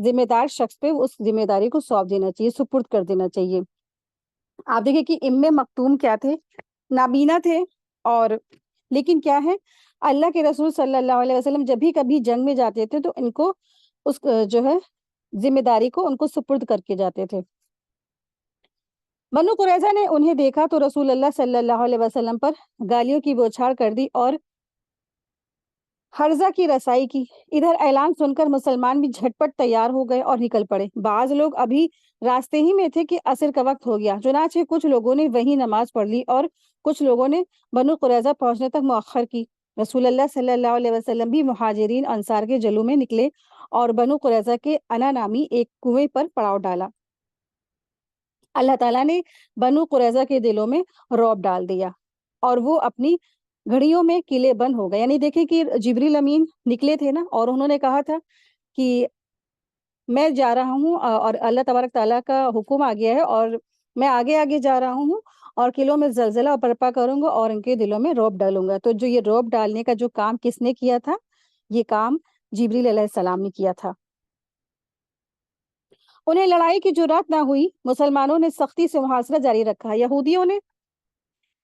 ذمہ دار شخص پہ اس ذمہ داری کو سونپ دینا چاہیے، سپرد کر دینا چاہیے۔ آپ دیکھیں کہ مکتوم کیا تھے؟ نابینا تھے، اور لیکن کیا ہے، اللہ کے رسول صلی اللہ علیہ وسلم جب بھی کبھی جنگ میں جاتے تھے تو ان کو اس جو ہے ذمہ داری کو ان کو سپرد کر کے جاتے تھے۔ بنو قریظہ نے انہیں دیکھا تو رسول اللہ صلی اللہ علیہ وسلم پر گالیوں کی بوچھاڑ کر دی اور حرزہ کی رسائی کی۔ ادھر اعلان سن کر مسلمان بھی جھٹپٹ تیار ہو گئے اور نکل پڑے۔ بعض لوگ ابھی راستے ہی میں تھے کہ عصر کا وقت ہو گیا، چنانچہ کچھ لوگوں نے وہیں نماز پڑھ لی اور کچھ لوگوں نے بنو قریظہ پہنچنے تک مؤخر کی۔ رسول اللہ صلی اللہ علیہ وسلم بھی مہاجرین انصار کے جلوں میں نکلے اور بنو قریظہ کے انا نامی ایک کنویں پر پڑاؤ ڈالا۔ اللہ تعالیٰ نے بنو قریظہ کے دلوں میں رعب ڈال دیا اور وہ اپنی گھڑیوں میں قلعے بند ہو گئے۔ یعنی دیکھیں کہ جبریل امین نکلے تھے نا، اور انہوں نے کہا تھا کہ میں جا رہا ہوں اور اللہ تبارک تعالیٰ کا حکم آ گیا ہے اور میں آگے آگے جا رہا ہوں اور قلعوں میں زلزلہ برپا کروں گا اور ان کے دلوں میں رعب ڈالوں گا۔ تو جو یہ رعب ڈالنے کا جو کام کس نے کیا تھا؟ یہ کام جبریل علیہ السلام نے کیا تھا۔ انہیں لڑائی کی جرات نہ ہوئی، مسلمانوں نے سختی سے محاصرہ جاری رکھا۔ یہودیوں نے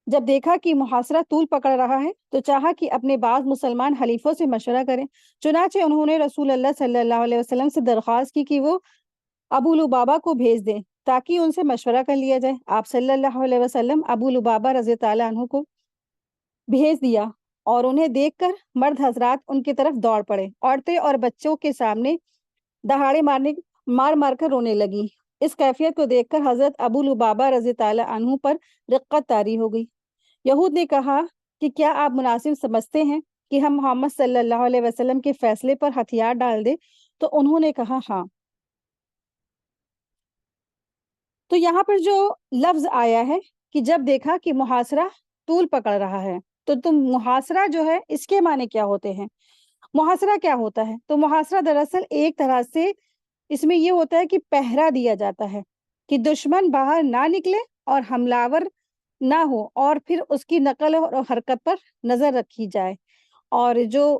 جب دیکھا کہ محاصرہ طول پکڑ رہا ہے تو چاہا کہ اپنے بعض مسلمان حلیفوں سے مشورہ کریں، چنانچہ انہوں نے رسول اللہ صلی اللہ علیہ وسلم سے درخواست کی کہ وہ ابو لبابہ کو بھیج دیں تاکہ ان سے مشورہ کر لیا جائے۔ آپ صلی اللہ علیہ وسلم ابو لبابہ رضی تعالیٰ عنہ کو بھیج دیا اور انہیں دیکھ کر مرد حضرات ان کی طرف دوڑ پڑے۔ عورتیں اور بچوں کے سامنے دہاڑے مار مار کر رونے لگی۔ اس کیفیت کو دیکھ کر حضرت ابو لبابہ رضی تعالیٰ عنہ پر رقت طاری ہو گئی۔ یہود نے کہا کہ کیا آپ مناسب سمجھتے ہیں کہ ہم محمد صلی اللہ علیہ وسلم کے فیصلے پر ہتھیار ڈال دیں؟ تو انہوں نے کہا ہاں۔ تو یہاں پر جو لفظ آیا ہے کہ جب دیکھا کہ محاصرہ طول پکڑ رہا ہے، تو تم محاصرہ جو ہے اس کے معنی کیا ہوتے ہیں؟ محاصرہ کیا ہوتا ہے؟ تو محاصرہ دراصل ایک طرح سے اس میں یہ ہوتا ہے کہ پہرا دیا جاتا ہے کہ دشمن باہر نہ نکلے اور حملہ نہ ہو، اور پھر اس کی نقل اور حرکت پر نظر رکھی جائے۔ اور جو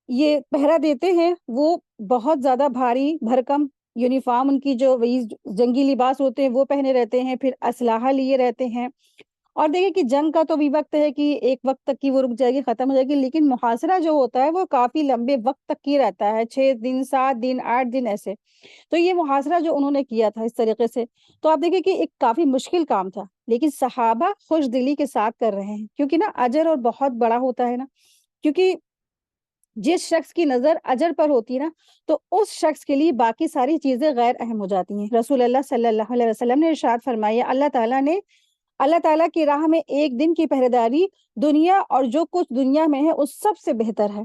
یہ پہرا دیتے ہیں وہ بہت زیادہ بھاری بھرکم یونیفارم، ان کی جو جنگی لباس ہوتے ہیں وہ پہنے رہتے ہیں، پھر اسلحہ لیے رہتے ہیں۔ اور دیکھیں کہ جنگ کا تو بھی وقت ہے کہ ایک وقت تک کی وہ رک جائے گی، ختم ہو جائے گی، لیکن محاصرہ جو ہوتا ہے وہ کافی لمبے وقت تک کی رہتا ہے، 6 دن 7 دن 8 دن ایسے۔ تو یہ محاصرہ جو انہوں نے کیا تھا اس طریقے سے، تو آپ دیکھیں کہ ایک کافی مشکل کام تھا، لیکن صحابہ خوش دلی کے ساتھ کر رہے ہیں، کیونکہ نا اجر اور بہت بڑا ہوتا ہے نا، کیونکہ جس شخص کی نظر اجر پر ہوتی ہے نا تو اس شخص کے لیے باقی ساری چیزیں غیر اہم ہو جاتی ہیں۔ رسول اللہ صلی اللہ علیہ وسلم نے ارشاد فرمایا، اللہ تعالیٰ کی راہ میں ایک دن کی پہرےداری دنیا اور جو کچھ دنیا میں ہے اس سب سے بہتر ہے۔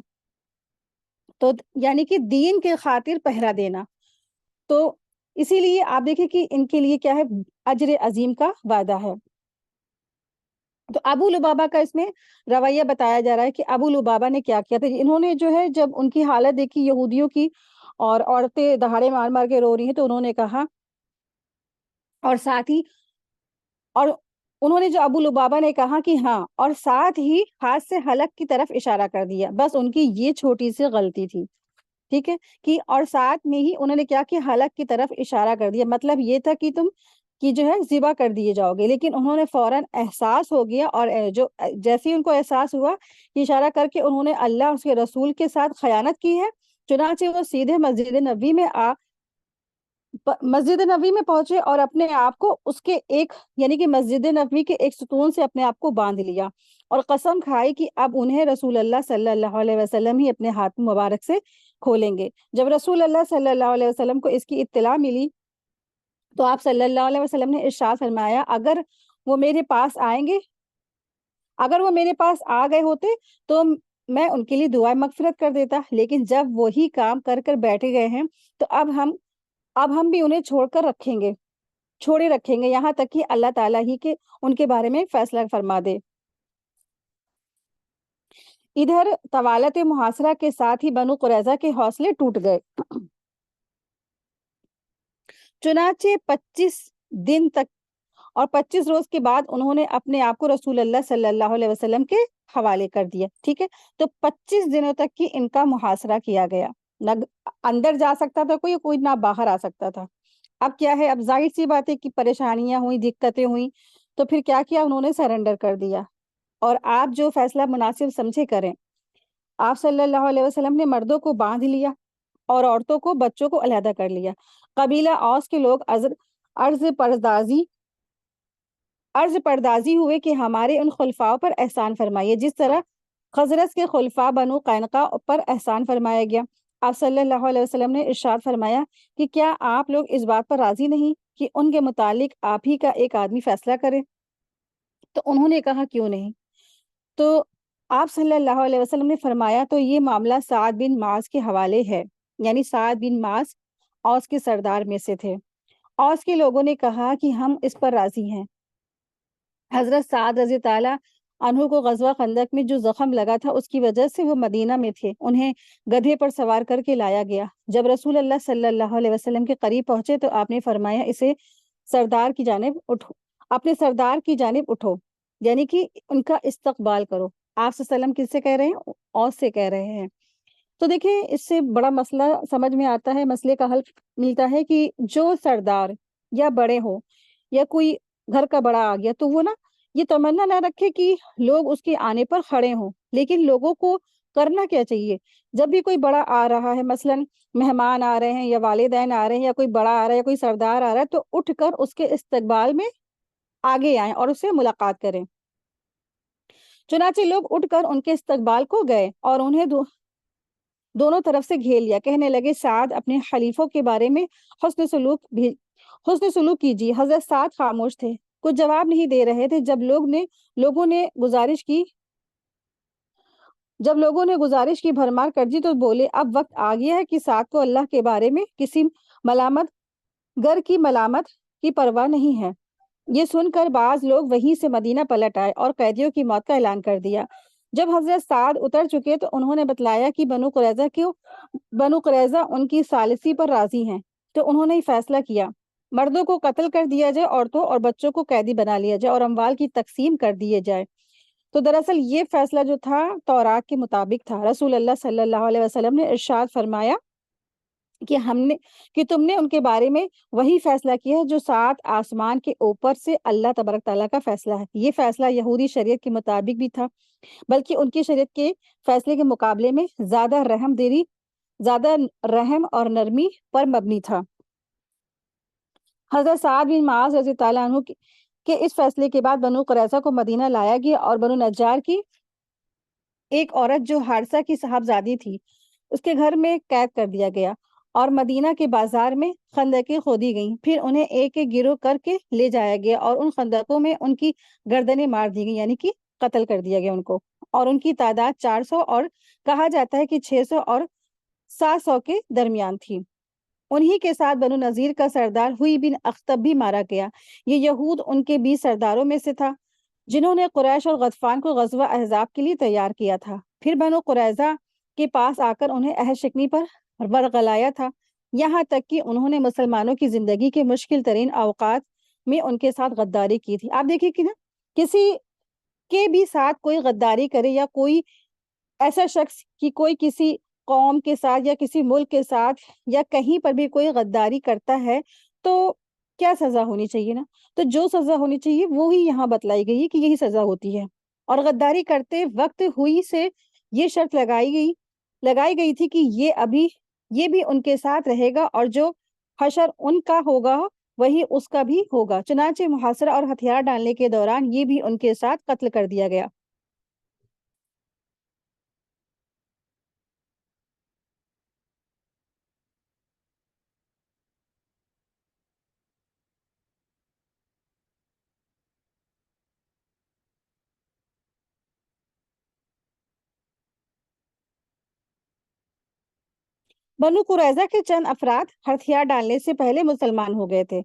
تو یعنی کہ دین کے خاطر پہرا دینا، تو اسی لیے آپ دیکھیں کہ ان کے لیے کیا ہے، اجر عظیم کا وعدہ ہے۔ تو ابو لبابہ کا اس میں رویہ بتایا جا رہا ہے کہ ابو لبابہ نے کیا کیا تھا۔ انہوں نے جو ہے جب ان کی حالت دیکھی یہودیوں کی اور عورتیں دہاڑے مار مار کے رو رہی ہیں، تو انہوں نے کہا، اور ساتھ ہی اور انہوں نے جو ابو لبابہ نے کہا کہ ہاں، اور ساتھ ہی ہاتھ سے حلق کی طرف اشارہ کر دیا۔ بس ان کی یہ چھوٹی سی غلطی تھی، ٹھیک ہے، کہ اور ساتھ میں ہی انہوں نے کیا کہ حلق کی طرف اشارہ کر دیا، مطلب یہ تھا کہ تم کی جو ہے ذبح کر دیے جاؤ گے، لیکن انہوں نے فوراً احساس ہو گیا، اور جو جیسے ہی ان کو احساس ہوا کہ اشارہ کر کے انہوں نے اللہ اس کے رسول کے ساتھ خیانت کی ہے، چنانچہ وہ سیدھے مسجد نبوی میں پہنچے اور اپنے آپ کو اس کے ایک یعنی کہ مسجد نبوی کے ایک ستون سے اپنے آپ کو باندھ لیا اور قسم کھائی کہ اب انہیں رسول اللہ صلی اللہ علیہ وسلم ہی اپنے ہاتھ مبارک سے کھولیں گے۔ جب رسول اللہ صلی اللہ علیہ وسلم کو اس کی اطلاع ملی تو آپ صلی اللہ علیہ وسلم نے ارشاد فرمایا، اگر وہ میرے پاس آ گئے ہوتے تو میں ان کے لیے دعائیں مغفرت کر دیتا، لیکن جب وہی کام کر کر بیٹھے گئے ہیں تو اب ہم بھی انہیں چھوڑے رکھیں گے یہاں تک کہ اللہ تعالیٰ ہی کے ان کے بارے میں فیصلہ فرما دے۔ ادھر طوالت محاصرہ کے ساتھ ہی بنو قریظہ کے حوصلے ٹوٹ گئے، چنانچہ 25 دن تک اور 25 روز کے بعد انہوں نے اپنے آپ کو رسول اللہ صلی اللہ علیہ وسلم کے حوالے کر دیا، ٹھیک ہے۔ تو 25 دنوں تک کی ان کا محاصرہ کیا گیا، نہ اندر جا سکتا تھا کوئی نہ باہر آ سکتا تھا۔ اب کیا ہے، اب ظاہر سی بات ہے کہ پریشانیاں ہوئی، دقتیں ہوئی، تو پھر کیا کیا انہوں نے سرنڈر کر دیا، اور آپ جو فیصلہ مناسب سمجھے کریں۔ آپ صلی اللہ علیہ وسلم نے مردوں کو باندھ لیا اور عورتوں کو، بچوں کو علیحدہ کر لیا۔ قبیلہ اوس کے لوگ عرض پردازی ہوئے کہ ہمارے ان خلفاء پر احسان فرمائیے، جس طرح خزرج کے خلفاء بنو قینقاع پر احسان فرمایا گیا۔ آپ صلی اللہ علیہ وسلم نے ارشاد فرمایا کہ کیا آپ لوگ اس بات پر راضی نہیں کہ ان کے متعلق آپ ہی کا ایک آدمی فیصلہ کرے؟ تو انہوں نے کہا کیوں نہیں؟ تو آپ صلی اللہ علیہ وسلم نے فرمایا تو یہ معاملہ سعد بن معاذ کے حوالے ہے، یعنی سعد بن معاذ اوس کے سردار میں سے تھے۔ اوس کے لوگوں نے کہا کہ ہم اس پر راضی ہیں۔ حضرت سعد رضی تعالیٰ عنہ کو غزوہ خندق میں جو زخم لگا تھا اس کی وجہ سے وہ مدینہ میں تھے، انہیں گدھے پر سوار کر کے لایا گیا۔ جب رسول اللہ صلی اللہ علیہ وسلم کے قریب پہنچے تو آپ نے فرمایا اسے سردار کی جانب اٹھو، اپنے سردار کی جانب اٹھو، یعنی کہ ان کا استقبال کرو۔ آپ صلی اللہ علیہ وسلم کس سے کہہ رہے ہیں؟ اوس سے کہہ رہے ہیں۔ تو دیکھیں اس سے بڑا مسئلہ سمجھ میں آتا ہے، مسئلے کا حل ملتا ہے کہ جو سردار یا بڑے ہو یا کوئی گھر کا بڑا آ گیا تو وہ نا یہ تمنا نہ رکھے کہ لوگ اس کے آنے پر کھڑے ہوں، لیکن لوگوں کو کرنا کیا چاہیے؟ جب بھی کوئی بڑا آ رہا ہے، مثلاً مہمان آ رہے ہیں یا والدین آ رہے ہیں یا کوئی بڑا آ رہا ہے یا کوئی سردار آ رہا ہے، تو اٹھ کر اس کے استقبال میں آگے آئیں اور اس سے ملاقات کریں۔ چنانچہ لوگ اٹھ کر ان کے استقبال کو گئے اور انہیں دونوں طرف سے گھیر لیا، کہنے لگے سعد اپنے خلیفوں کے بارے میں حسن سلوک کیجیے۔ حضرت سعد خاموش تھے، کچھ جواب نہیں دے رہے تھے۔ جب لوگوں نے گزارش کی بھرمار کر دی تو بولے اب وقت آ گیا ہے کہ سعد کو اللہ کے بارے میں کسی ملامت کی پرواہ نہیں ہے۔ یہ سن کر بعض لوگ وہیں سے مدینہ پلٹ آئے اور قیدیوں کی موت کا اعلان کر دیا۔ جب حضرت سعد اتر چکے تو انہوں نے بتلایا کہ بنو قریظہ ان کی ثالثی پر راضی ہیں، تو انہوں نے فیصلہ کیا مردوں کو قتل کر دیا جائے، عورتوں اور بچوں کو قیدی بنا لیا جائے اور اموال کی تقسیم کر دیے جائے۔ تو دراصل یہ فیصلہ جو تھا تورات کے مطابق تھا۔ رسول اللہ صلی اللہ علیہ وسلم نے ارشاد فرمایا کہ تم نے ان کے بارے میں وہی فیصلہ کیا ہے جو 7 آسمان کے اوپر سے اللہ تبارک تعالیٰ کا فیصلہ ہے۔ یہ فیصلہ یہودی شریعت کے مطابق بھی تھا، بلکہ ان کی شریعت کے فیصلے کے مقابلے میں زیادہ رحم اور نرمی پر مبنی تھا۔ حضرت سعد بن معاذ رضی تعالیٰ عنہ کے اس فیصلے کے بعد بنو قریظہ کو مدینہ لایا گیا اور بنو نجار کی ایک عورت جو حارثہ کی صاحبزادی تھی اس کے گھر میں قید کر دیا گیا اور مدینہ کے بازار میں خندقیں کھودی گئیں۔ پھر انہیں ایک ایک گروہ کر کے لے جایا گیا اور ان خندقوں میں ان کی گردنیں مار دی گئیں، یعنی کہ قتل کر دیا گیا ان کو، اور ان کی تعداد 400 اور کہا جاتا ہے کہ 600 اور 700 کے درمیان تھی۔ انہی کے ساتھ بنو نذیر کا سردار ہوئی بن اخطب بھی مارا گیا۔ یہ یہود ان کے 20 سرداروں میں سے تھا جنہوں نے قریش اور غطفان کو غزوہ احزاب کے لیے تیار کیا تھا۔ پھر بنو قریظہ کے پاس آ کر انہیں عہد شکنی پر ورغلایا تھا، یہاں تک کہ انہوں نے مسلمانوں کی زندگی کے مشکل ترین اوقات میں ان کے ساتھ غداری کی تھی۔ آپ دیکھیں کہ نا کسی کے بھی ساتھ کوئی غداری کرے یا کوئی ایسا شخص کہ کوئی کسی قوم کے ساتھ یا کسی ملک کے ساتھ یا کہیں پر بھی کوئی غداری کرتا ہے تو کیا سزا ہونی چاہیے نا؟ تو جو سزا ہونی چاہیے وہی یہاں بتلائی گئی کہ یہی سزا ہوتی ہے۔ اور غداری کرتے وقت ہوئی سے یہ شرط لگائی گئی تھی کہ یہ بھی ان کے ساتھ رہے گا اور جو حشر ان کا ہوگا وہی اس کا بھی ہوگا۔ چنانچہ محاصرہ اور ہتھیار ڈالنے کے دوران یہ بھی ان کے ساتھ قتل کر دیا گیا۔ بنو قریظہ کے چند افراد ہتھیار ڈالنے سے پہلے مسلمان ہو گئے تھے،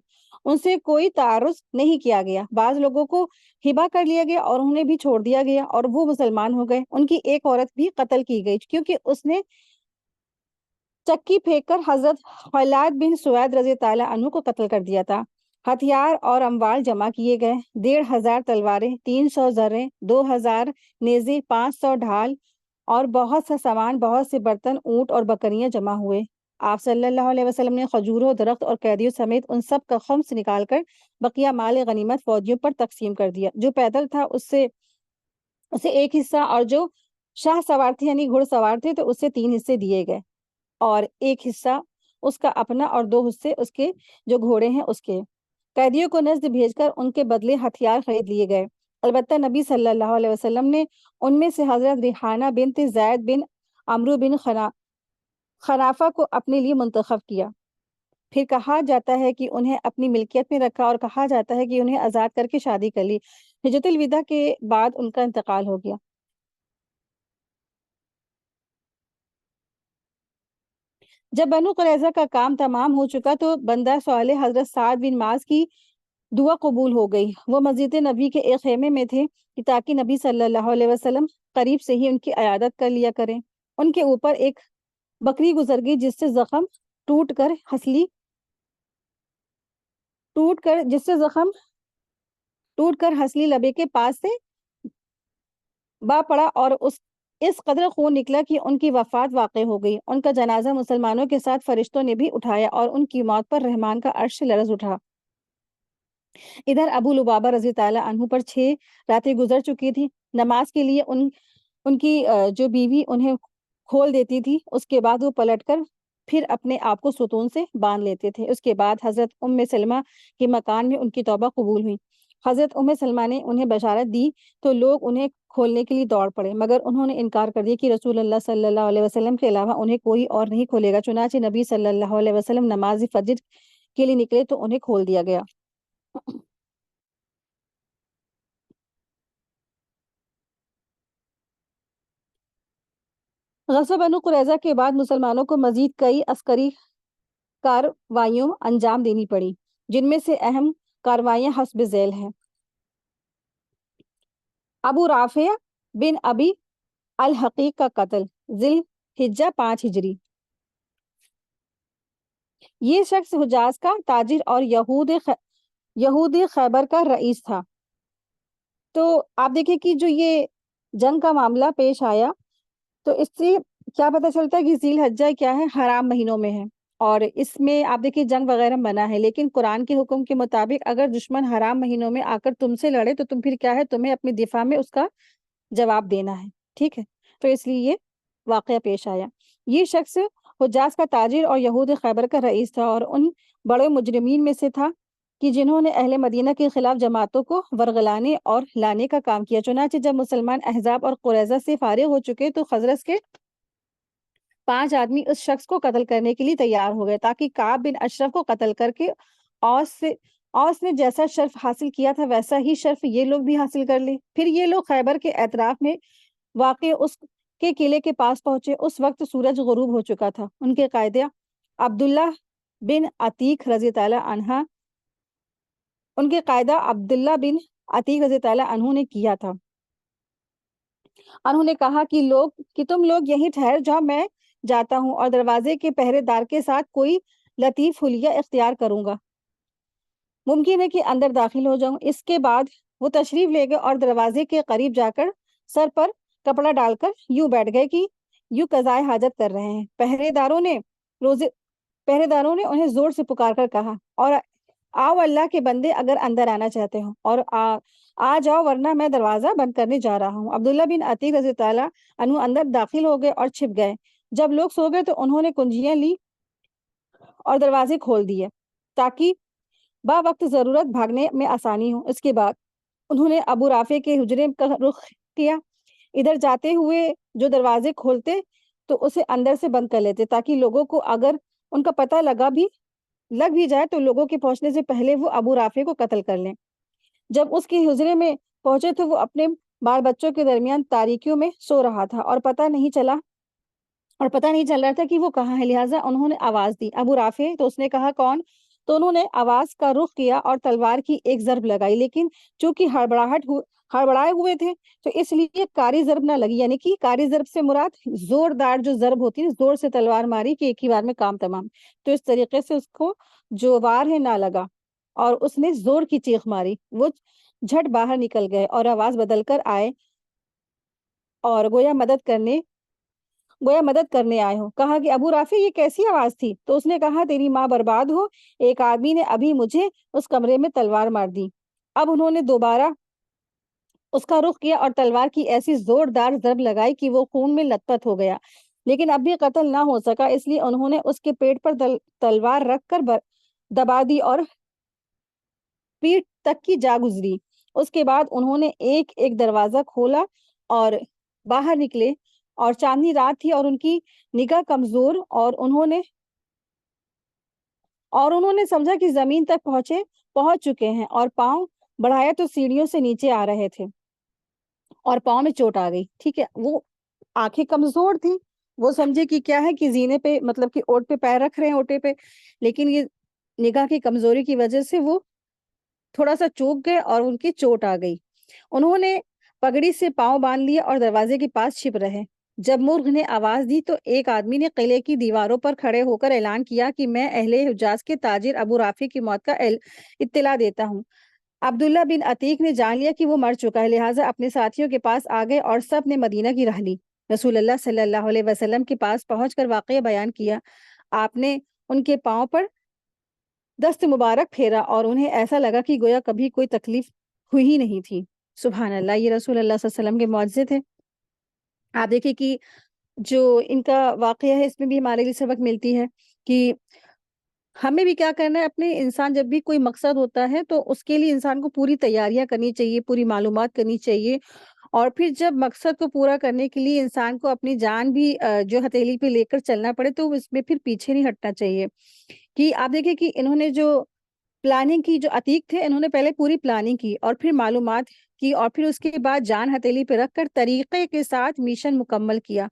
ان سے کوئی تعارض نہیں کیا گیا۔ بعض لوگوں کو ہبا کر لیا گیا اور انہیں بھی چھوڑ دیا گیا اور وہ مسلمان ہو گئے۔ ان کی ایک عورت بھی قتل کی گئی کیونکہ اس نے چکی پھینک کر حضرت خلاد بن سوید رضی تعالیٰ عنہ کو قتل کر دیا تھا۔ ہتھیار اور اموال جمع کیے گئے، 1500 تلواریں، 300 زریں، 2000 نیزے، 500 ڈھال اور بہت سا سامان، بہت سے برتن، اونٹ اور بکریاں جمع ہوئے۔ آپ صلی اللہ علیہ وسلم نے کھجوروں، درخت اور قیدیوں سمیت ان سب کا خمس نکال کر بقیہ مال غنیمت فوجیوں پر تقسیم کر دیا۔ جو پیدل تھا اسے ایک حصہ، اور جو شاہ سوار تھے یعنی گھڑ سوار تھے تو اسے 3 حصے دیے گئے، اور ایک حصہ اس کا اپنا اور 2 حصے اس کے جو گھوڑے ہیں اس کے۔ قیدیوں کو نزد بھیج کر ان کے بدلے ہتھیار خرید لیے گئے۔ البتہ نبی صلی اللہ علیہ وسلم نے ان میں سے حضرت ریحانہ بنت زید بن عمرو بن خنافہ کو اپنے لیے منتخب کیا۔ پھر کہا جاتا ہے کہ انہیں اپنی ملکیت میں رکھا، اور کہا جاتا ہے کہ انہیں آزاد کر کے شادی کر لی۔ ہجرت الوداع کے بعد ان کا انتقال ہو گیا۔ جب بنو قریظہ کا کام تمام ہو چکا تو بندہ صالح حضرت سعد بن معاذ کی دعا قبول ہو گئی۔ وہ مسجد نبی کے ایک خیمے میں تھے کہ تاکہ نبی صلی اللہ علیہ وسلم قریب سے ہی ان کی عیادت کر لیا کریں۔ ان کے اوپر ایک بکری گزر گئی جس سے زخم ٹوٹ کر ہنسلی لبے کے پاس سے با پڑا، اور اس قدر خون نکلا کہ ان کی وفات واقع ہو گئی۔ ان کا جنازہ مسلمانوں کے ساتھ فرشتوں نے بھی اٹھایا، اور ان کی موت پر رحمان کا عرش لرز اٹھا۔ ادھر ابو لبابہ رضی تعالیٰ عنہ پر 6 راتیں گزر چکی تھی۔ نماز کے لیے ان کی جو بیوی انہیں کھول دیتی تھی، اس کے بعد وہ پلٹ کر پھر اپنے آپ کو ستون سے باندھ لیتے تھے۔ اس کے بعد حضرت ام سلمہ کے مکان میں ان کی توبہ قبول ہوئی۔ حضرت ام سلمہ نے انہیں بشارت دی تو لوگ انہیں کھولنے کے لیے دوڑ پڑے، مگر انہوں نے انکار کر دیا کہ رسول اللہ صلی اللہ علیہ وسلم کے علاوہ انہیں کوئی اور نہیں کھولے گا۔ چنانچہ نبی صلی اللہ علیہ وسلم نماز فجر کے لیے نکلے تو انہیں کھول دیا گیا۔ غزوہ بنو قریظہ کے بعد مسلمانوں کو مزید کئی عسکری کارروائیوں انجام دینی پڑی، جن میں سے اہم کارروائیاں حسب ذیل ہیں۔ ابو رافع بن ابی الحقیق کا قتل، ذی الحجہ 5 ہجری۔ یہ شخص حجاز کا تاجر اور یہود خیبر کا رئیس تھا۔ تو آپ دیکھیں کہ جو یہ جنگ کا معاملہ پیش آیا تو اس سے کیا پتہ چلتا ہے کہ ذی الحجہ کیا ہے، حرام مہینوں میں ہے، اور اس میں آپ دیکھیں جنگ وغیرہ منع ہے، لیکن قرآن کے حکم کے مطابق اگر دشمن حرام مہینوں میں آ کر تم سے لڑے تو تم پھر کیا ہے، تمہیں اپنی دفاع میں اس کا جواب دینا ہے، ٹھیک ہے۔ تو اس لیے یہ واقعہ پیش آیا۔ یہ شخص حجاز کا تاجر اور یہود خیبر کا رئیس تھا، اور ان بڑے مجرمین میں سے تھا کہ جنہوں نے اہل مدینہ کے خلاف جماعتوں کو ورغلانے اور لانے کا کام کیا۔ چنانچہ جب مسلمان احزاب اور قریظہ سے فارغ ہو چکے تو خزرج کے 5 آدمی اس شخص کو قتل کرنے کے لیے تیار ہو گئے، تاکہ کعب بن اشرف کو قتل کر کے اوس نے جیسا شرف حاصل کیا تھا ویسا ہی شرف یہ لوگ بھی حاصل کر لیں۔ پھر یہ لوگ خیبر کے اطراف میں واقع اس کے قلعے کے پاس پہنچے۔ اس وقت سورج غروب ہو چکا تھا۔ ان کے قائدہ عبداللہ بن عتیق رضی تعالیٰ عنہ نے کیا تھا۔ انہوں نے کہا کہ تم لوگ یہیں ٹھہر جاؤ، میں جاتا ہوں اور دروازے کے پہرے دار کے ساتھ کوئی لطیف حلیہ اختیار کروں گا، ممکن ہے کہ اندر داخل ہو جاؤں۔ اس کے بعد وہ تشریف لے گئے اور دروازے کے قریب جا کر سر پر کپڑا ڈال کر یوں بیٹھ گئے کہ یوں قضائے حاجت کر رہے ہیں۔ پہرے داروں نے انہیں زور سے پکار کر کہا، اور آؤ اللہ کے بندے، اگر اندر آنا چاہتے ہو اور آ جاؤ، ورنہ میں دروازہ بند کرنے جا رہا ہوں۔ عبداللہ بن عتیق رضی تعالیٰ عنہ اندر داخل ہو گئے اور چھپ گئے۔ جب لوگ سو گئے تو انہوں نے کنجیاں لی اور دروازے کھول دیے تاکہ با وقت ضرورت بھاگنے میں آسانی ہو۔ اس کے بعد انہوں نے ابو رافع کے حجرے کا رخ کیا۔ ادھر جاتے ہوئے جو دروازے کھولتے تو اسے اندر سے بند کر لیتے، تاکہ لوگوں کو اگر ان کا پتہ لگ بھی جائے تو لوگوں کے پہنچنے سے پہلے وہ ابو رافع کو قتل کر لیں۔ جب اس کے حجرے میں پہنچے تو وہ اپنے بال بچوں کے درمیان تاریکیوں میں سو رہا تھا، اور پتہ نہیں چل رہا تھا کہ وہ کہاں ہے، لہٰذا انہوں نے آواز دی، ابو رافع؟ تو اس نے کہا کون؟ تو انہوں نے آواز کا رخ کیا اور تلوار کی ایک ضرب لگائی، لیکن چونکہ ہڑبڑائے ہوئے تھے تو اس لیے کاری ضرب نہ لگی، یعنی کہ کاری ضرب سے مراد زوردار جو ضرب ہوتی ہے، زور سے تلوار ماری کہ ایک ہی بار میں کام تمام۔ تو اس طریقے سے اس کو جو وار ہے نہ لگا، اور اس نے زور کی چیخ ماری۔ وہ جھٹ باہر نکل گئے اور آواز بدل کر آئے اور گویا مدد کرنے گویا مدد کرنے آئے ہو۔ کہا کہ ابو رافع یہ کیسی آواز تھی؟ تو اس نے کہا تیری ماں برباد ہو، ایک آدمی نے ابھی مجھے اس کمرے میں تلوار مار دی۔ اب انہوں نے دوبارہ اس کا رخ کیا اور تلوار کی ایسی زوردار ضرب لگائی کہ وہ خون میں لت پت ہو گیا، لیکن اب بھی قتل نہ ہو سکا، اس لیے انہوں نے اس کے پیٹ پر تلوار رکھ کر دبا دی اور پیٹ تک کی جا گزری۔ اس کے بعد انہوں نے ایک ایک دروازہ کھولا اور باہر نکلے، اور چاندنی رات تھی اور ان کی نگاہ کمزور، اور انہوں نے سمجھا کہ زمین تک پہنچ چکے ہیں، اور پاؤں بڑھایا تو سیڑھیوں سے نیچے آ رہے تھے اور پاؤں میں چوٹ آ گئی۔ ٹھیک ہے، وہ آنکھیں کمزور تھی، وہ سمجھے کہ کیا ہے کہ زینے پہ مطلب کہ اوٹ پہ پیر رکھ رہے ہیں، اوٹے پہ، لیکن یہ نگاہ کی کمزوری کی وجہ سے وہ تھوڑا سا چوک گئے اور ان کی چوٹ آ گئی۔ انہوں نے پگڑی سے پاؤں باندھ لیے اور دروازے کے پاس چھپ رہے۔ جب مرغ نے آواز دی تو ایک آدمی نے قلعے کی دیواروں پر کھڑے ہو کر اعلان کیا کہ میں اہل حجاز کے تاجر ابو رافع کی موت کا اطلاع دیتا ہوں۔ عبداللہ بن عتیق نے جان لیا کہ وہ مر چکا ہے، لہٰذا اپنے ساتھیوں کے پاس آ گئے اور سب نے مدینہ کی راہ لی۔ رسول اللہ صلی اللہ علیہ وسلم کے پاس پہنچ کر واقعہ بیان کیا۔ آپ نے ان کے پاؤں پر دست مبارک پھیرا اور انہیں ایسا لگا کہ گویا کبھی کوئی تکلیف ہوئی ہی نہیں تھی۔ سبحان اللہ، یہ رسول اللہ صلی اللہ علیہ وسلم کے معجزے تھے۔ آپ دیکھیں کہ جو ان کا واقعہ ہے اس میں بھی ہمارے لیے سبق ملتی ہے کہ ہمیں بھی کیا کرنا ہے، اپنے انسان جب بھی کوئی مقصد ہوتا ہے تو اس کے لیے انسان کو پوری تیاریاں کرنی چاہیے، پوری معلومات کرنی چاہیے، اور پھر جب مقصد کو پورا کرنے کے لیے انسان کو اپنی جان بھی جو ہتھیلی پہ لے کر چلنا پڑے تو اس میں پھر پیچھے نہیں ہٹنا چاہیے۔ کہ آپ دیکھیں کہ انہوں نے جو پلاننگ کی، جو عتیق تھے انہوں نے پہلے پوری پلاننگ کی اور پھر معلومات کی، اور پھر اس کے بعد جان ہتھیلی پہ رکھ کر طریقے کے ساتھ میشن مکمل کیا،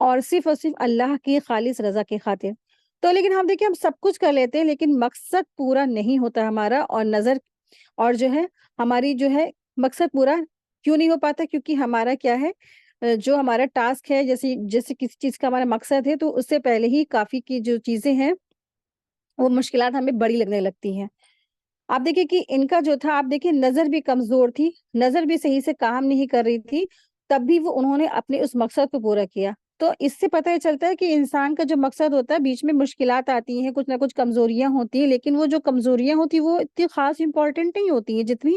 اور صرف اللہ کی خالص رضا کی خاطر۔ تو لیکن ہم دیکھیں ہم سب کچھ کر لیتے ہیں لیکن مقصد پورا نہیں ہوتا ہمارا، اور نظر اور جو ہے ہماری جو ہے مقصد پورا کیوں نہیں ہو پاتا؟ کیونکہ ہمارا کیا ہے، جو ہمارا ٹاسک ہے، جیسے کسی چیز کا ہمارا مقصد ہے تو اس سے پہلے ہی کافی کی جو چیزیں ہیں وہ مشکلات ہمیں بڑی لگنے لگتی ہیں۔ آپ دیکھیں کہ ان کا جو تھا، آپ دیکھیں نظر بھی کمزور تھی، نظر بھی صحیح سے کام نہیں کر رہی تھی، تب بھی انہوں نے اپنے اس مقصد کو پورا کیا۔ تو اس سے پتہ چلتا ہے کہ انسان کا جو مقصد ہوتا ہے بیچ میں مشکلات آتی ہیں، کچھ نہ کچھ کمزوریاں ہوتی ہیں، لیکن وہ جو کمزوریاں ہوتی ہیں وہ اتنی خاص امپورٹنٹ نہیں ہوتی ہیں جتنی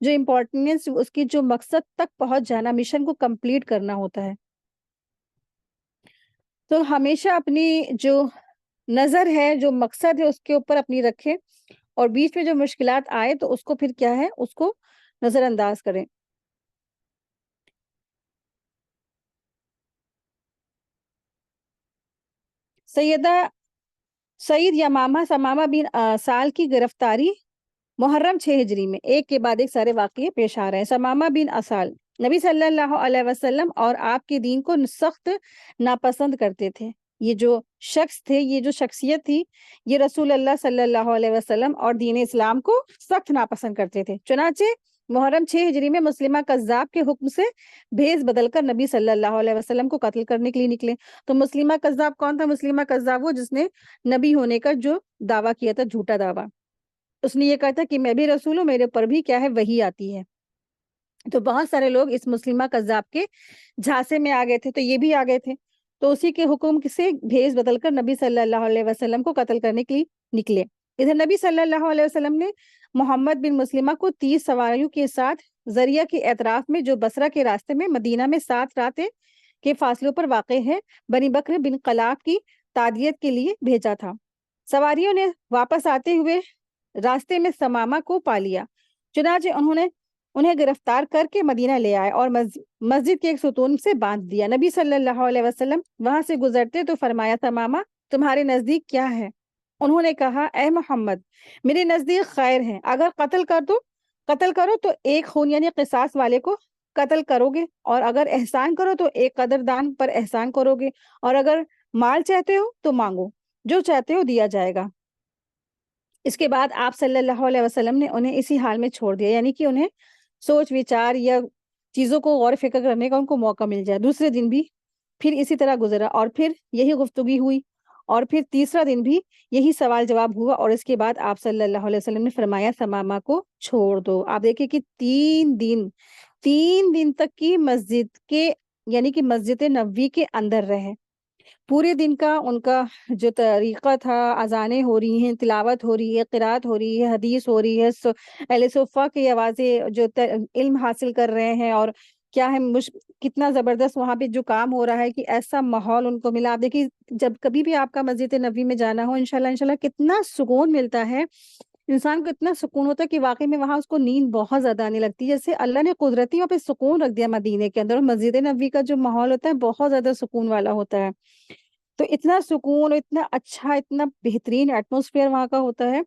جو امپورٹنس اس کی جو مقصد تک پہنچ جانا، مشن کو کمپلیٹ کرنا ہوتا ہے۔ تو ہمیشہ اپنی جو نظر ہے، جو مقصد ہے اس کے اوپر اپنی رکھیں، اور بیچ میں جو مشکلات آئے تو اس کو پھر کیا ہے، اس کو نظر انداز کریں۔ سعید یمامہ ثمامہ بن سال کی گرفتاری محرم 6 ہجری میں، ایک کے بعد ایک سارے واقعے پیش آ رہے ہیں۔ ثمامہ بن اسال نبی صلی اللہ علیہ وسلم اور آپ کے دین کو سخت ناپسند کرتے تھے۔ یہ جو شخص تھے، یہ جو شخصیت تھی، یہ رسول اللہ صلی اللہ علیہ وسلم اور دین اسلام کو سخت ناپسند کرتے تھے۔ چنانچہ محرم 6 ہجری میں مسلمہ کذاب کے حکم سے بھیس بدل کر نبی صلی اللہ علیہ وسلم کو قتل کرنے کے لیے نکلے۔ تو مسلمہ کذاب کون تھا؟ مسلمہ کذاب وہ جس نے نبی ہونے کا جو دعویٰ کیا تھا، جھوٹا دعویٰ، اس نے یہ کہا تھا کہ میں بھی رسول ہوں، میرے اوپر بھی کیا ہے، وحی آتی ہے۔ تو بہت سارے لوگ اس مسلمہ کذاب کے جھانسے میں آ گئے تھے، تو یہ بھی آ گئے تھے، تو اسی کے حکم سے بھیس بدل کر نبی صلی اللہ علیہ وسلم کو قتل کرنے کے لیے نکلے۔ ادھر نبی صلی اللہ علیہ وسلم نے محمد بن مسلمہ کو 30 سواریوں کے ساتھ ذریعہ کے اطراف میں، جو بصرہ کے راستے میں مدینہ میں 7 راتیں کے فاصلوں پر واقع ہے، بنی بکر بن قلاب کی تعدیت کے لیے بھیجا تھا۔ سواریوں نے واپس آتے ہوئے راستے میں ثمامہ کو پا لیا، چنانچہ انہیں گرفتار کر کے مدینہ لے آئے اور مسجد کے ایک ستون سے باندھ دیا۔ نبی صلی اللہ علیہ وسلم وہاں سے گزرتے تو فرمایا، ثمامہ تمہارے نزدیک کیا ہے؟ انہوں نے کہا، اے محمد، میرے نزدیک خیر ہے، اگر قتل کرو تو ایک خون یعنی قصاص والے کو قتل کرو گے، اور اگر احسان کرو تو ایک قدردان پر احسان کرو گے، اور اگر مال چاہتے ہو تو مانگو، جو چاہتے ہو دیا جائے گا۔ اس کے بعد آپ صلی اللہ علیہ وسلم نے انہیں اسی حال میں چھوڑ دیا، یعنی کہ انہیں سوچ وچار یا چیزوں کو غور و فکر کرنے کا ان کو موقع مل جائے۔ دوسرے دن بھی پھر اسی طرح گزرا، اور پھر یہی گفتگو ہوئی، اور پھر تیسرا دن بھی یہی سوال جواب ہوا، اور اس کے بعد آپ صلی اللہ علیہ وسلم نے فرمایا، ثمامہ کو چھوڑ دو۔ آپ دیکھیں کہ 3 دن تک کی مسجد کے یعنی کہ مسجد نبوی کے اندر رہے، پورے دن کا ان کا جو طریقہ تھا، اذانیں ہو رہی ہیں، تلاوت ہو رہی ہے، قرات ہو رہی ہے، حدیث ہو رہی ہے، اہل صفہ کی آوازیں جو علم حاصل کر رہے ہیں، اور کیا ہے کتنا زبردست وہاں پہ جو کام ہو رہا ہے کہ ایسا ماحول ان کو ملا۔ آپ دیکھیے جب کبھی بھی آپ کا مسجد نبوی میں جانا ہو، انشاءاللہ کتنا سکون ملتا ہے انسان کو، اتنا سکون ہوتا ہے کہ واقعی میں وہاں اس کو نیند بہت زیادہ آنے لگتی ہے۔ جیسے اللہ نے قدرتی وہاں پہ سکون رکھ دیا مدینے کے اندر، اور مسجد نبوی کا جو ماحول ہوتا ہے بہت زیادہ سکون والا ہوتا ہے۔ تو اتنا سکون، اتنا اچھا، اتنا بہترین ایٹموسفیئر وہاں کا ہوتا ہے۔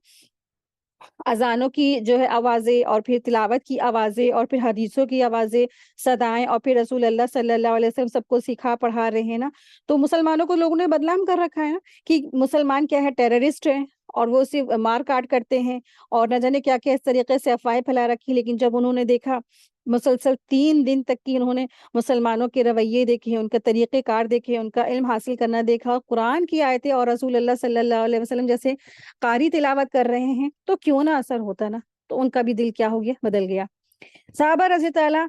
اذانوں کی جو ہے آوازیں، اور پھر تلاوت کی آوازیں، اور پھر حدیثوں کی آوازیں، صدائیں، اور پھر رسول اللہ صلی اللہ علیہ وسلم سب کو سکھا پڑھا رہے ہیں نا۔ تو مسلمانوں کو لوگوں نے بدنام کر رکھا ہے نا کہ مسلمان کیا ہے، ٹیررسٹ ہیں، اور وہ صرف مار کاٹ کرتے ہیں، اور نہ جانے کیا کیا اس طریقے سے افواہیں پھیلا رکھی۔ لیکن جب انہوں نے دیکھا مسلسل 3 دن تک کی انہوں نے مسلمانوں کے رویے دیکھے، ان کا طریقہ کار دیکھے، ان کا علم حاصل کرنا دیکھا، قرآن کی آیتیں اور رسول اللہ صلی اللہ علیہ وسلم جیسے قاری تلاوت کر رہے ہیں، تو کیوں نہ اثر ہوتا نا۔ تو ان کا بھی دل کیا ہو گیا، بدل گیا۔ صحابہ رضی تعالیٰ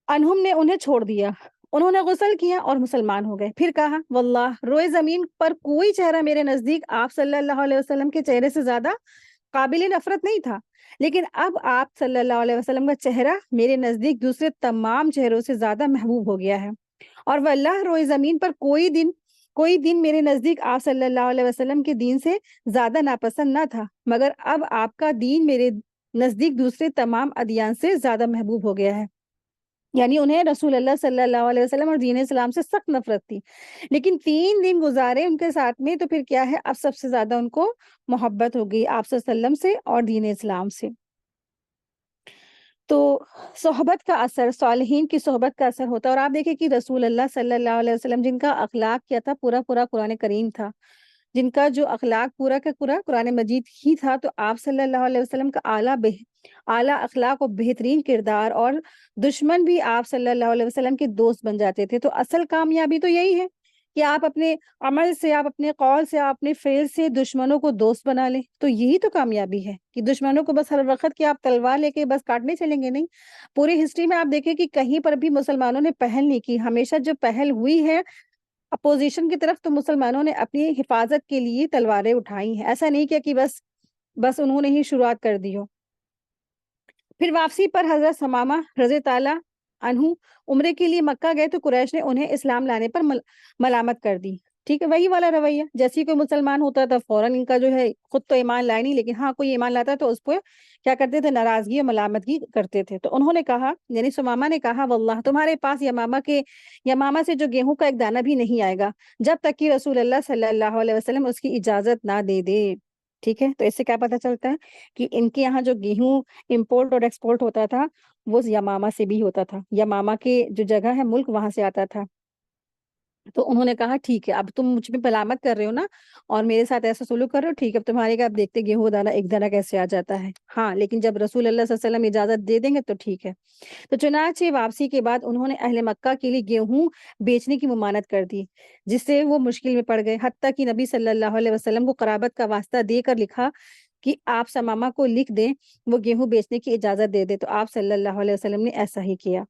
عنہم نے انہیں چھوڑ دیا، انہوں نے غسل کیا اور مسلمان ہو گئے۔ پھر کہا واللہ، روئے زمین پر کوئی چہرہ میرے نزدیک آپ صلی اللہ علیہ وسلم کے چہرے سے زیادہ قابل نفرت نہیں تھا، لیکن اب آپ صلی اللہ علیہ وسلم کا چہرہ میرے نزدیک دوسرے تمام چہروں سے زیادہ محبوب ہو گیا ہے، اور واللہ روئے زمین پر کوئی دن میرے نزدیک آپ صلی اللہ علیہ وسلم کے دین سے زیادہ ناپسند نہ تھا، مگر اب آپ کا دین میرے نزدیک دوسرے تمام ادیان سے زیادہ محبوب ہو گیا ہے۔ یعنی انہیں رسول اللہ صلی اللہ علیہ وسلم اور دین اسلام سے سخت نفرت تھی، لیکن 3 دن گزارے ان کے ساتھ میں تو پھر کیا ہے، اب سب سے زیادہ ان کو محبت ہو گئی آپ صلی اللہ علیہ وسلم سے اور دین اسلام سے۔ تو صحبت کا اثر، صالحین کی صحبت کا اثر ہوتا ہے۔ اور آپ دیکھیں کہ رسول اللہ صلی اللہ علیہ وسلم جن کا اخلاق کیا تھا، پورا پورا قرآن کریم تھا، جن کا جو اخلاق پورا کا پورا قرآن مجید ہی تھا، تو آپ صلی اللہ علیہ وسلم کا اعلیٰ اخلاق اور بہترین کردار، اور دشمن بھی آپ صلی اللہ علیہ وسلم کے دوست بن جاتے تھے۔ تو اصل کامیابی تو یہی ہے کہ آپ اپنے عمل سے، آپ اپنے قول سے، آپ اپنے فعل سے دشمنوں کو دوست بنا لیں۔ تو یہی تو کامیابی ہے کہ دشمنوں کو بس ہر وقت کہ آپ تلوار لے کے بس کاٹنے چلیں گے، نہیں۔ پوری ہسٹری میں آپ دیکھیں کہ کہیں پر بھی مسلمانوں نے پہل نہیں کی، ہمیشہ جو پہل ہوئی ہے اپوزیشن کی طرف، تو مسلمانوں نے اپنی حفاظت کے لیے تلواریں اٹھائی ہیں۔ ایسا نہیں کیا کہ بس انہوں نے ہی شروعات کر دی ہو۔ پھر واپسی پر حضرت ثمامہ رضی تعالیٰ عنہ عمرے کے لیے مکہ گئے، تو قریش نے انہیں اسلام لانے پر ملامت کر دی۔ ٹھیک ہے، وہی والا رویہ، جیسے کوئی مسلمان ہوتا تھا فوراً ان کا جو ہے، خود تو ایمان لائے نہیں، لیکن ہاں کوئی ایمان لاتا تو اس پہ کیا کرتے تھے، ناراضگی اور ملامتگی کرتے تھے۔ تو انہوں نے کہا، یعنی ثمامہ نے کہا واللہ، تمہارے پاس یمامہ سے جو گیہوں کا ایک دانہ بھی نہیں آئے گا جب تک کہ رسول اللہ صلی اللہ علیہ وسلم اس کی اجازت نہ دے دے۔ ٹھیک ہے، تو اس سے کیا پتہ چلتا ہے کہ ان کے یہاں جو گیہوں امپورٹ اور ایکسپورٹ ہوتا تھا وہ یمامہ سے بھی ہوتا تھا، یمامہ کے جو جگہ ہے ملک، وہاں سے آتا تھا۔ تو انہوں نے کہا ٹھیک ہے، اب تم مجھ پہ ملامت کر رہے ہو نا، اور میرے ساتھ ایسا سلوک کر رہے ہو، ٹھیک ہے، اب تمہارے کا اب دیکھتے گیہوں دانہ ایک دانہ کیسے آ جاتا ہے، ہاں لیکن جب رسول اللہ صلی اللہ علیہ وسلم اجازت دے دیں گے تو ٹھیک ہے۔ تو چنانچہ واپسی کے بعد انہوں نے اہل مکہ کے لیے گیہوں بیچنے کی ممانعت کر دی، جس سے وہ مشکل میں پڑ گئے، حتیٰ کہ نبی صلی اللہ علیہ وسلم کو قرابت کا واسطہ دے کر لکھا کہ آپ ثمامہ کو لکھ دیں وہ گیہوں بیچنے کی اجازت دے دے، تو آپ صلی اللہ علیہ وسلم نے ایسا ہی کیا۔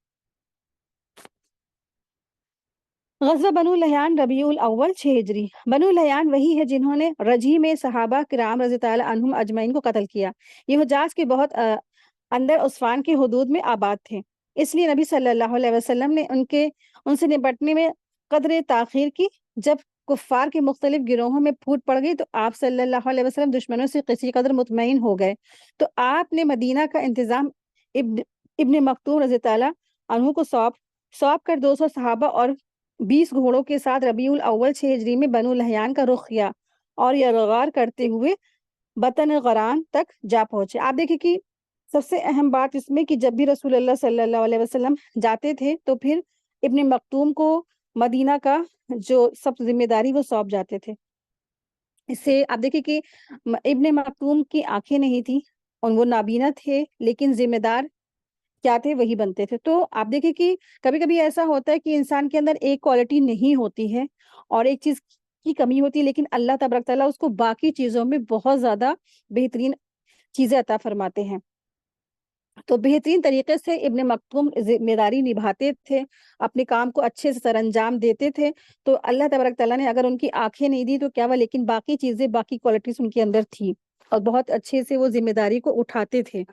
غزوہ بنو لحیان ربیع الاول 6 ہجری۔ بنو لحیان وہی ہے جنہوں نے رجی میں صحابہ کرام رضی تعالیٰ عنہم اجمعین کو قتل کیا۔ یہ حجاز کے بہت اندر عثفان کی حدود میں آباد تھے، اس لیے نبی صلی اللہ علیہ وسلم نے ان سے نپٹنے میں قدر تاخیر کی۔ جب کفار کے مختلف گروہوں میں پھوٹ پڑ گئی تو آپ صلی اللہ علیہ وسلم دشمنوں سے کسی قدر مطمئن ہو گئے، تو آپ نے مدینہ کا انتظام ابن مکتوم رضی تعالیٰ عنہ کو سونپ کر 200 صحابہ اور 20 گھوڑوں کے ساتھ ربیع الاول 6 ہجری میں بنو لحیان کا رخ کیا، اور یہ غار کرتے ہوئے بطن غران تک جا پہنچے۔ آپ دیکھیں کہ سب سے اہم بات اس میں کہ جب بھی رسول اللہ صلی اللہ علیہ وسلم جاتے تھے تو پھر ابن مکتوم کو مدینہ کا جو سب ذمہ داری وہ سونپ جاتے تھے۔ اس سے آپ دیکھیں کہ ابن مکتوم کی آنکھیں نہیں تھی اور وہ نابینا تھے، لیکن ذمہ دار کیا تھے، وہی بنتے تھے۔ تو آپ دیکھیں کہ کبھی کبھی ایسا ہوتا ہے کہ انسان کے اندر ایک کوالٹی نہیں ہوتی ہے اور ایک چیز کی کمی ہوتی ہے، لیکن اللہ تبارک تعالیٰ اس کو باقی چیزوں میں بہت زیادہ بہترین چیزیں عطا فرماتے ہیں۔ تو بہترین طریقے سے ابن مکتوم ذمہ داری نبھاتے تھے، اپنے کام کو اچھے سے سر انجام دیتے تھے. تو اللہ تبارک تعالیٰ نے اگر ان کی آنکھیں نہیں دی تو کیا ہوا، لیکن باقی چیزیں، باقی کوالٹیز ان کے اندر تھی اور بہت اچھے سے وہ ذمہ داری کو اٹھاتے تھے.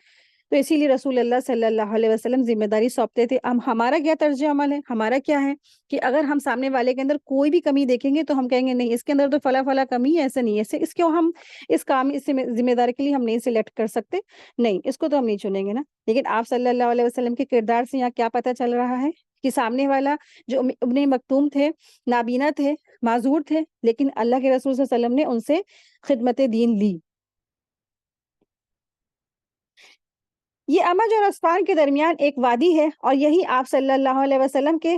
تو اسی لیے رسول اللہ صلی اللہ علیہ وسلم ذمہ داری سونپتے تھے. اب ہمارا کیا طرز عمل ہے، ہمارا کیا ہے کہ اگر ہم سامنے والے کے اندر کوئی بھی کمی دیکھیں گے تو ہم کہیں گے نہیں، اس کے اندر تو فلاں فلاں کمی ہے، ایسا نہیں ہے، اس کو ہم اس کام، اس ذمہ داری کے لیے ہم نہیں سلیکٹ کر سکتے، نہیں اس کو تو ہم نہیں چنیں گے نا. لیکن آپ صلی اللہ علیہ وسلم کے کردار سے یہاں کیا پتہ چل رہا ہے کہ سامنے والا جو ابن مکتوم تھے، نابینا تھے، معذور تھے، لیکن اللہ کے رسول صلی اللہ علیہ وسلم نے ان سے خدمت دین لی. یہ امج اور عسفان کے درمیان ایک وادی ہے اور یہی آپ صلی اللہ علیہ وسلم کے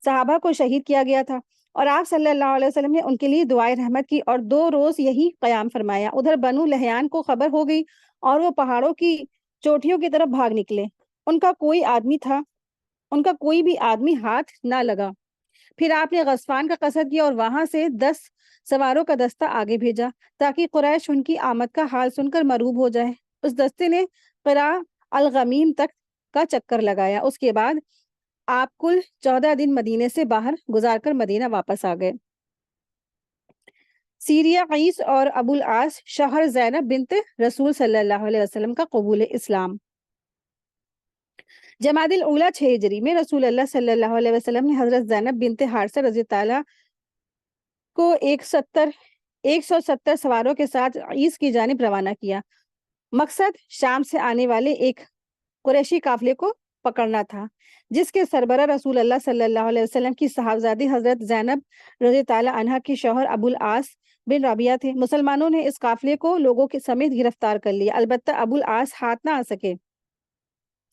صحابہ کو شہید کیا گیا تھا، اور آپ صلی اللہ علیہ وسلم نے ان کے لیے دعائے رحمت کی اور 2 روز یہی قیام فرمایا. ادھر بنو لحیان کو خبر ہو گئی اور وہ پہاڑوں کی چوٹیوں کی طرف بھاگ نکلے. ان کا کوئی آدمی تھا، ان کا کوئی بھی آدمی ہاتھ نہ لگا. پھر آپ نے غسفان کا قصد کیا اور وہاں سے 10 سواروں کا دستہ آگے بھیجا تاکہ قریش ان کی آمد کا حال سن کر مروب ہو جائے. اس دستے نے قرا الغمیم تک کا چکر لگایا. اس کے بعد آپ کل 14 دن مدینے سے باہر گزار کر مدینہ واپس آ گئے. سیریہ قیس اور ابو العاص شوہر زینب بنت رسول صلی اللہ علیہ وسلم کا قبول اسلام. جمادی الاولیٰ 6 ہجری میں رسول اللہ صلی اللہ علیہ وسلم نے حضرت زینب بنت حارثہ رضی تعالیٰ کو 170 سواروں کے ساتھ عیس کی جانب روانہ کیا. مقصد شام سے آنے والے ایک قریشی قافلے کو پکڑنا تھا جس کے سربراہ رسول اللہ صلی اللہ علیہ وسلم کی صاحبزادی حضرت زینب رضی تعالیٰ عنہا کے شوہر ابو العاص بن ربیعہ تھے. مسلمانوں نے اس قافلے کو لوگوں کے سمیت گرفتار کر لیا. البتہ ابو العاص ہاتھ نہ آ سکے،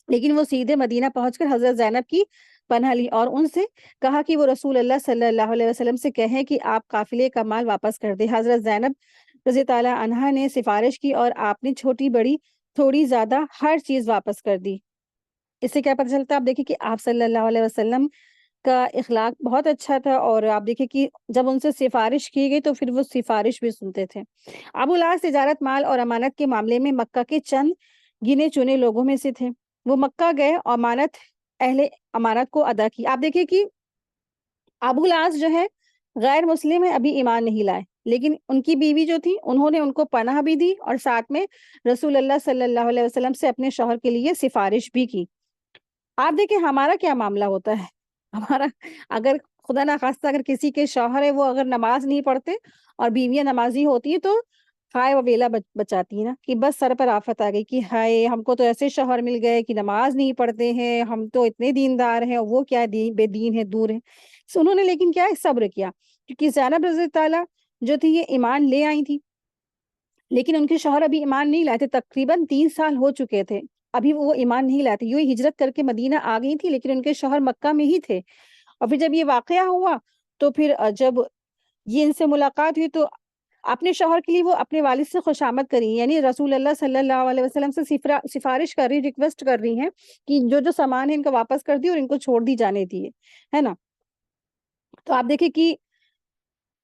لیکن وہ سیدھے مدینہ پہنچ کر حضرت زینب کی پناہ لی اور ان سے کہا کہ وہ رسول اللہ صلی اللہ علیہ وسلم سے کہیں کہ آپ قافلے کا مال واپس کر دیں. حضرت زینب رضی تعالیٰ عنہا نے سفارش کی اور آپ نے چھوٹی بڑی تھوڑی زیادہ ہر چیز واپس کر دی. اس سے کیا پتہ چلتا ہے، آپ دیکھیں کہ آپ صلی اللہ علیہ وسلم کا اخلاق بہت اچھا تھا، اور آپ دیکھیں کہ جب ان سے سفارش کی گئی تو پھر وہ سفارش بھی سنتے تھے. ابو العاص تجارت، مال اور امانت کے معاملے میں مکہ کے چند گنے چنے لوگوں میں سے تھے. وہ مکہ گئے اور اہل امانت کو ادا کی. آپ دیکھیں کہ ابو العاص جو ہے غیر مسلم ہے، ابھی ایمان نہیں لائے، لیکن ان کی بیوی جو تھی انہوں نے ان کو پناہ بھی دی اور ساتھ میں رسول اللہ صلی اللہ علیہ وسلم سے اپنے شوہر کے لیے سفارش بھی کی. آپ دیکھیں ہمارا کیا معاملہ ہوتا ہے، ہمارا اگر خدا نخواستہ اگر کسی کے شوہر ہے وہ اگر نماز نہیں پڑھتے اور بیویاں نمازی ہوتی ہیں تو ہائے و ویلا بچاتی ہے نا، کہ بس سر پر آفت آ گئی کہ ہائے ہم کو تو ایسے شوہر مل گئے کہ نماز نہیں پڑھتے ہیں، ہم تو اتنے دیندار ہیں اور وہ کیا بے دین ہے، دور ہے. انہوں نے لیکن کیا ہے، صبر کیا، کیونکہ زینب رضی تعالیٰ جو تھی یہ ایمان لے آئی تھی، لیکن ان کے شوہر ابھی ایمان نہیں لائے تھے. تقریباً 3 سال ہو چکے تھے، ابھی وہ ایمان نہیں لائے تھے. یوں ہی ہجرت کر کے مدینہ آ گئی تھی، لیکن ان کے شوہر مکہ میں ہی تھے. اور پھر جب یہ واقعہ ہوا تو پھر جب یہ ان سے ملاقات ہوئی تو اپنے شوہر کے لیے وہ اپنے والد سے خوش آمد کری، یعنی رسول اللہ صلی اللہ علیہ وسلم سے سفارش کر رہی، ریکویسٹ کر رہی ہیں کہ جو جو سامان ہے ان کو واپس کر دی اور ان کو چھوڑ دی جانے دیے، ہے نا. تو آپ دیکھیں کہ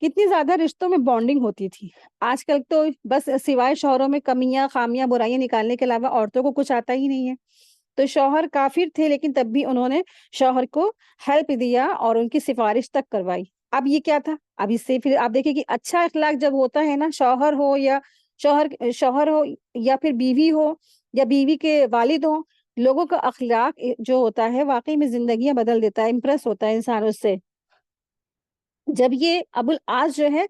کتنی زیادہ رشتوں میں بانڈنگ ہوتی تھی. آج کل تو بس سوائے شوہروں میں کمیاں، خامیاں، برائیاں نکالنے کے علاوہ عورتوں کو کچھ آتا ہی نہیں ہے. تو شوہر کافر تھے لیکن تب بھی انہوں نے شوہر کو ہیلپ دیا اور ان کی سفارش تک کروائی. اب یہ کیا تھا، اب اس سے پھر آپ دیکھیں کہ اچھا اخلاق جب ہوتا ہے نا، شوہر ہو یا پھر بیوی ہو یا بیوی کے والد ہو، لوگوں کا اخلاق جو ہوتا ہے واقعی میں زندگیاں بدل دیتا ہے، امپریس ہوتا ہے انسان اس سے. جب یہ ابو العاص جو ہے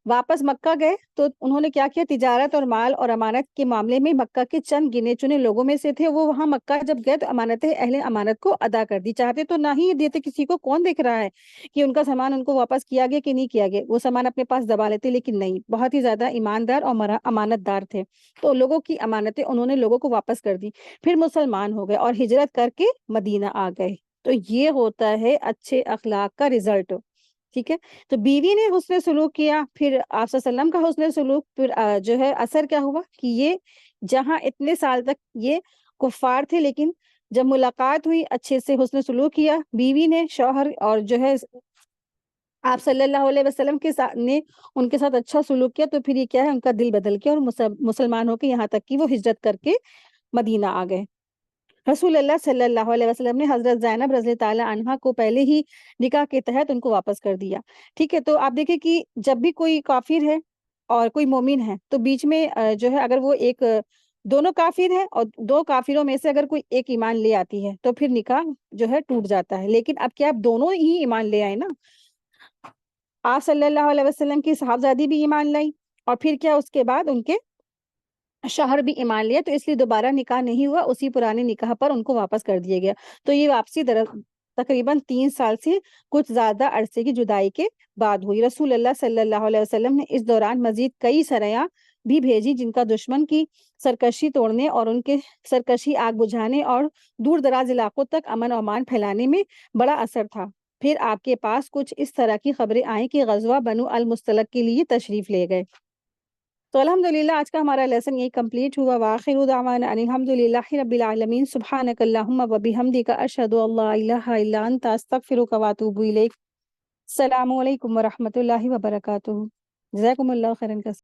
واپس مکہ گئے تو انہوں نے کیا کیا، تجارت اور مال اور امانت کے معاملے میں مکہ کے چند گنے چنے لوگوں میں سے تھے. وہ وہاں مکہ جب گئے تو اہل امانت کو ادا کر دی. چاہتے تو نہ ہی دیتے، کسی کو کون دیکھ رہا ہے کہ ان کا سامان ان کو واپس کیا گیا کہ نہیں کیا گیا، وہ سامان اپنے پاس دبا لیتے، لیکن نہیں، بہت ہی زیادہ ایماندار اور امانت دار تھے. تو لوگوں کی امانتیں انہوں نے لوگوں کو واپس کر دی. پھر مسلمان ہو گئے اور ہجرت کر کے مدینہ آ گئے. تو یہ ہوتا ہے اچھے اخلاق کا رزلٹ. ٹھیک ہے، تو بیوی نے حسن سلوک کیا، پھر آپ صلی اللہ علیہ وسلم کا حسن سلوک، پھر جو ہے اثر کیا ہوا کہ یہ جہاں اتنے سال تک یہ کفار تھے، لیکن جب ملاقات ہوئی اچھے سے حسن سلوک کیا بیوی نے، شوہر اور جو ہے آپ صلی اللہ علیہ وسلم کے ساتھ نے ان کے ساتھ اچھا سلوک کیا، تو پھر یہ کیا ہے، ان کا دل بدل گیا اور مسلمان ہو کے یہاں تک کہ وہ ہجرت کر کے مدینہ آ گئے. رسول اللہ صلی اللہ علیہ وسلم نے حضرت زینب رضی تعالیٰ عنہا کو پہلے ہی نکاح کے تحت ان کو واپس کر دیا. ٹھیک ہے، تو آپ دیکھیں کہ جب بھی کوئی کافر ہے اور کوئی مومن ہے تو بیچ میں جو ہے اگر وہ ایک دونوں کافر ہیں اور دو کافروں میں سے اگر کوئی ایک ایمان لے آتی ہے تو پھر نکاح جو ہے ٹوٹ جاتا ہے. لیکن اب کیا آپ دونوں ہی ایمان لے آئے نا. آپ صلی اللہ علیہ وسلم کی صاحبزادی بھی ایمان لائی اور پھر کیا اس کے بعد ان کے شوہر بھی ایمان لیا، تو اس لیے دوبارہ نکاح نہیں ہوا، اسی پرانے نکاح پر ان کو واپس کر دیا گیا. تو یہ واپسی تقریباً 3 سال سے کچھ زیادہ عرصے کی جدائی کے بعد ہوئی. رسول اللہ صلی اللہ علیہ وسلم نے اس دوران مزید کئی سرایاں بھی بھیجی جن کا دشمن کی سرکشی توڑنے اور ان کے سرکشی آگ بجھانے اور دور دراز علاقوں تک امن و امان پھیلانے میں بڑا اثر تھا. پھر آپ کے پاس کچھ اس طرح کی خبریں آئیں کہ غزوہ بنو المستلق کے لیے تشریف لے گئے. تو الحمدللہ آج کا ہمارا لیسن یہی کمپلیٹ ہوا. وآخر دعوانا ان الحمدللہ رب العالمین. سبحانک اللہم و بحمدک اشہد ان لا الہ الا انت استغفرک و اتوب الیک. السلام علیکم ورحمۃ اللہ وبرکاتہ. جزاکم اللہ خیرا.